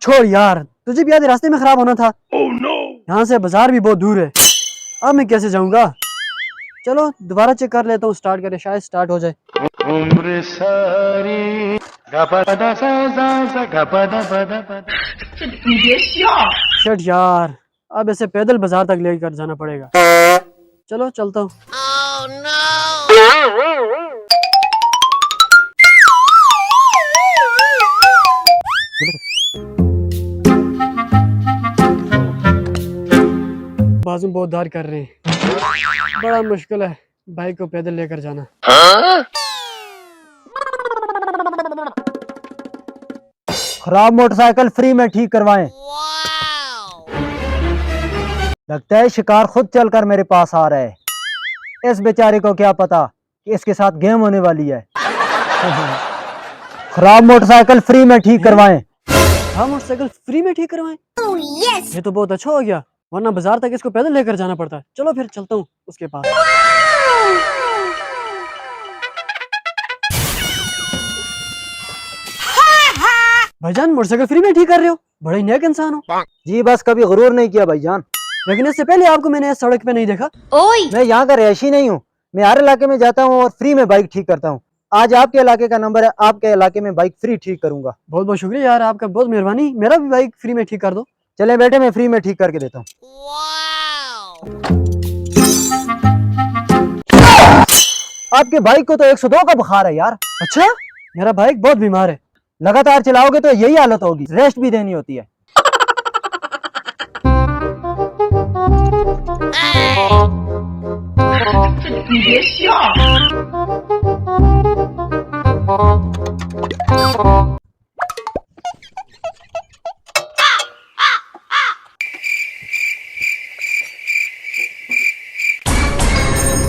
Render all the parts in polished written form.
छोड़ यार, तुझे भी याद है रास्ते में खराब होना था। यहाँ से बाजार भी बहुत दूर है, अब मैं कैसे जाऊंगा। चलो दोबारा चेक कर लेता हूँ, स्टार्ट करे शायद स्टार्ट हो जाए। उम्र सारी शिट यार, अब ऐसे पैदल बाजार तक लेकर जाना पड़ेगा। चलो चलता हूँ। बाजू बहुत दार कर रहे हैं, बड़ा मुश्किल है बाइक को पैदल लेकर जाना। खराब मोटरसाइकिल फ्री में ठीक करवाएं। लगता है शिकार खुद चलकर मेरे पास आ रहा है। इस बेचारे को क्या पता कि इसके साथ गेम होने वाली है। खराब मोटरसाइकिल फ्री में ठीक करवाएं। हाँ, मोटरसाइकिल फ्री में ठीक करवाएं। ये तो बहुत अच्छा हो गया, वरना बाजार तक इसको पैदल लेकर जाना पड़ता है। चलो फिर चलता हूँ उसके पास। भाईजान मोटरसाइकिल फ्री में ठीक कर रहे हो, बड़े ही नेक इंसान हो। जी बस कभी गुरूर नहीं किया भाईजान। लेकिन इससे पहले आपको मैंने इस सड़क पे नहीं देखा। मैं यहाँ का रहायशी नहीं हूँ, मैं हर इलाके में जाता हूँ और फ्री में बाइक ठीक करता हूँ। आज आपके इलाके का नंबर है, आपके इलाके में बाइक फ्री ठीक करूंगा। बहुत बहुत शुक्रिया यार, आपका बहुत मेहरबानी। मेरा भी बाइक फ्री में ठीक कर दो। चले बेटे, मैं फ्री में ठीक करके देता हूँ। आपके बाइक को तो 102 का बुखार है यार। अच्छा, मेरा बाइक बहुत बीमार है। लगातार चलाओगे तो यही हालत होगी, रेस्ट भी देनी होती है।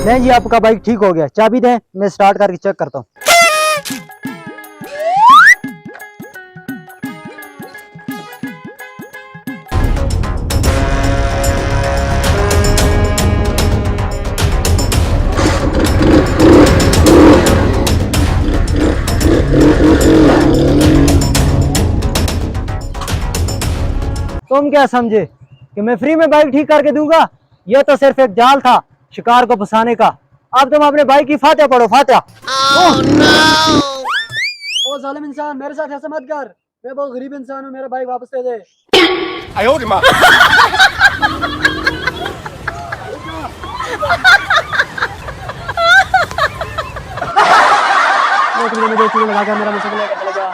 नहीं जी, आपका बाइक ठीक हो गया। चाबी दें, मैं स्टार्ट करके चेक करता हूँ। तुम क्या समझे कि मैं फ्री में बाइक ठीक करके दूंगा? यह तो सिर्फ एक जाल था शिकार को फंसाने का। अब तुम अपने बाइक की फातिहा पढ़ो, फातिहा। ओ जालिम इंसान, मेरे साथ ऐसा मत कर। मैं बहुत गरीब इंसान हूँ, मेरा बाइक वापस दे दे। लगा कर मेरा मोटरसाइकिल लेकर चला गया।